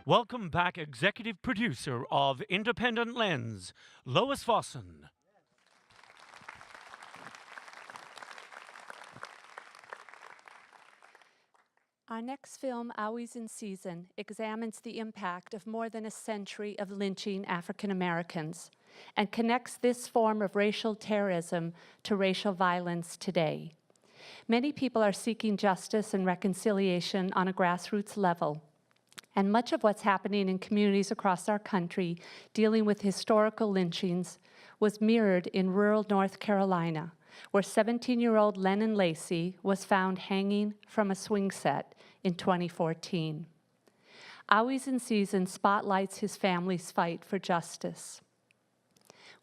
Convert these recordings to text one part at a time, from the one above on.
Welcome back, executive producer of Independent Lens, Lois Fossen. Our next film, Always in Season, examines the impact of more than a century of lynching African Americans and connects this form of racial terrorism to racial violence today. Many people are seeking justice and reconciliation on a grassroots level. And much of what's happening in communities across our country dealing with historical lynchings was mirrored in rural North Carolina, where 17-year-old Lennon Lacy was found hanging from a swing set in 2014. Always in Season spotlights his family's fight for justice.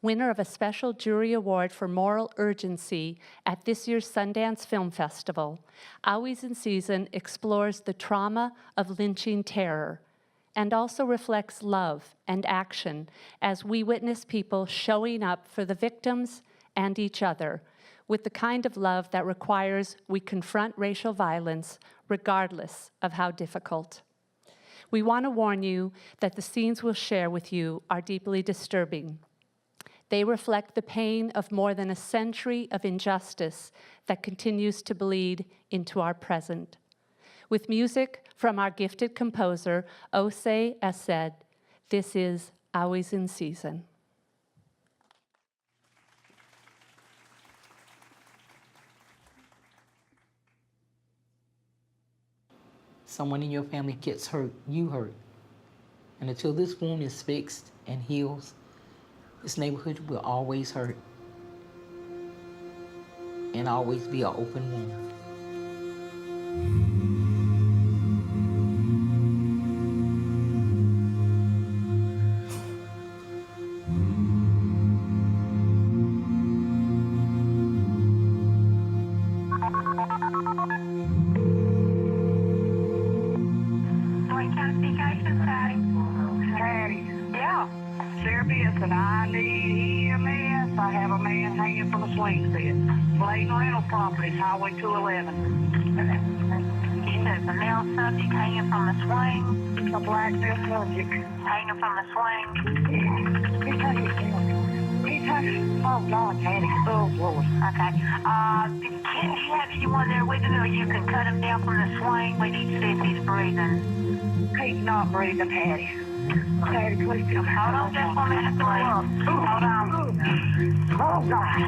Winner of a special jury award for moral urgency at this year's Sundance Film Festival, Always in Season explores the trauma of lynching terror and also reflects love and action as we witness people showing up for the victims and each other with the kind of love that requires we confront racial violence regardless of how difficult. We want to warn you that the scenes we'll share with you are deeply disturbing. They reflect the pain of more than a century of injustice that continues to bleed into our present. With music from our gifted composer, Osei Assed, this is Always in Season. Someone in your family gets hurt, you hurt. And until this wound is fixed and heals, this neighborhood will always hurt and always be an open wound. And I need EMS. I have a man hanging from a swing set. Bladen Rental Properties, Highway 211. You said the male subject hanging from the swing? A black male subject. Hanging from the swing? Oh, God, Patty. Oh, Lord. Okay. Can you have anyone there with him, or you can cut him down from the swing? We need to see if he's breathing. He's not breathing, Patty. Patty, please tell me. Hold on just a minute, please. Hold on. Oh, God.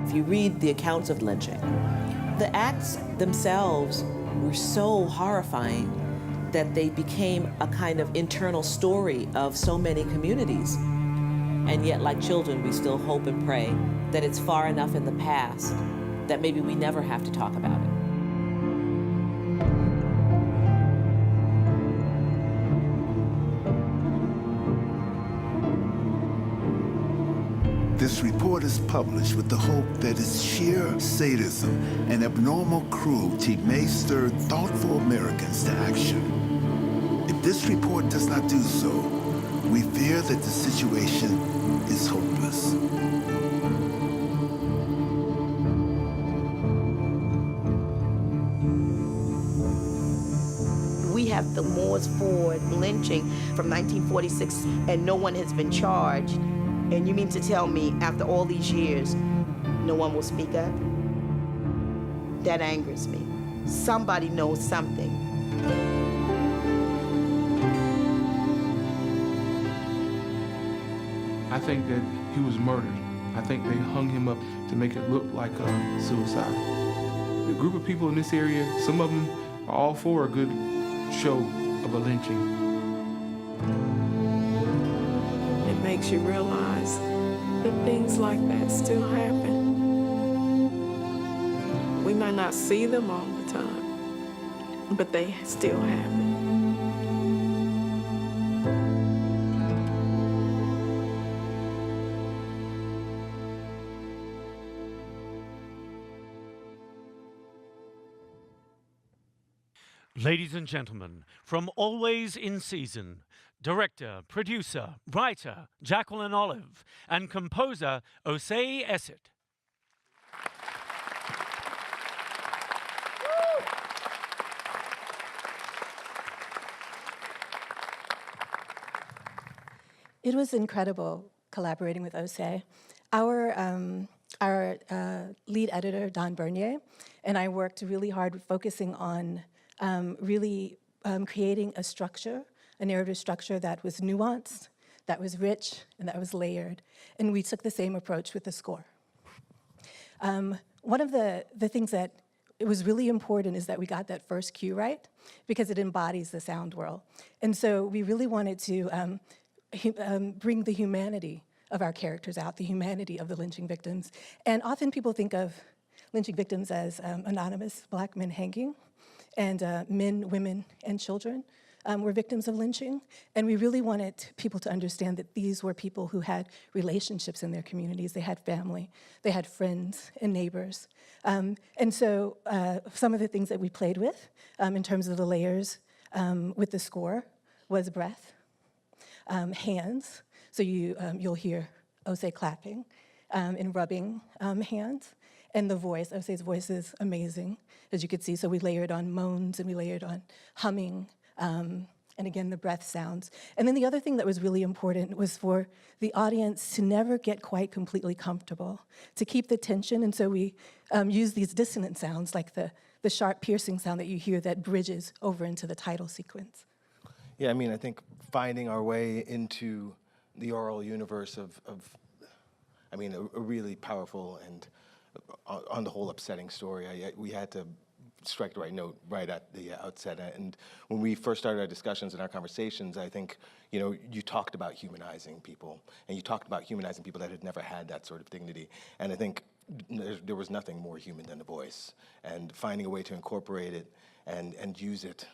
If you read the accounts of lynching, the acts themselves were so horrifying that they became a kind of internal story of so many communities. And yet, like children, we still hope and pray that it's far enough in the past that maybe we never have to talk about it. This report is published with the hope that its sheer sadism and abnormal cruelty may stir thoughtful Americans to action. If this report does not do so, we fear that the situation is hopeless. We have the Moores Ford lynching from 1946, and no one has been charged. And you mean to tell me, after all these years, no one will speak up? That angers me. Somebody knows something. I think that he was murdered. I think they hung him up to make it look like a suicide. The group of people in this area, some of them are all for a good show of a lynching. It makes you realize that things like that still happen. We might not see them all the time, but they still happen. Ladies and gentlemen, from Always in Season, director, producer, writer Jacqueline Olive, and composer Osei Essett. It was incredible collaborating with Osei. Our lead editor, Don Bernier, and I worked really hard focusing on creating a structure, a narrative structure that was nuanced, that was rich, and that was layered. And we took the same approach with the score. One of the things that it was really important is that we got that first cue right, because it embodies the sound world. And so we really wanted to bring the humanity of our characters out, the humanity of the lynching victims. And often people think of lynching victims as anonymous Black men hanging, and men, women, and children were victims of lynching. And we really wanted people to understand that these were people who had relationships in their communities. They had family, they had friends and neighbors. And so some of the things that we played with in terms of the layers with the score was breath, hands. So you'll hear Osei clapping and rubbing hands. And the voice, Osei's voice is amazing, as you could see. So we layered on moans and we layered on humming, and again, the breath sounds. And then the other thing that was really important was for the audience to never get quite completely comfortable, to keep the tension. And so we used these dissonant sounds, like the sharp piercing sound that you hear that bridges over into the title sequence. Yeah, I mean, I think finding our way into the oral universe of a really powerful and on the whole upsetting story. We had to strike the right note right at the outset. And when we first started our discussions and our conversations, I think, you talked about humanizing people, and you talked about humanizing people that had never had that sort of dignity. And I think there was nothing more human than the voice. And finding a way to incorporate it and use it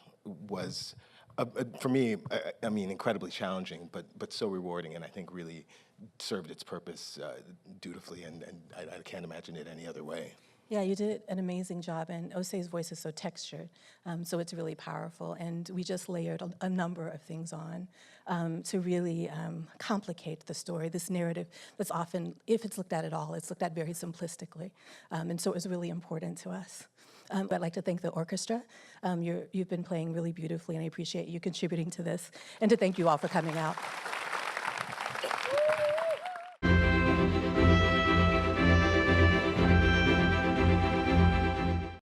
was, for me, incredibly challenging, but so rewarding, and I think really served its purpose dutifully, and I can't imagine it any other way. Yeah, you did an amazing job, and Osei's voice is so textured, so it's really powerful, and we just layered a number of things on to really complicate the story, this narrative that's often, if it's looked at all, it's looked at very simplistically, and so it was really important to us. I'd like to thank the orchestra. You've been playing really beautifully, and I appreciate you contributing to this, and to thank you all for coming out.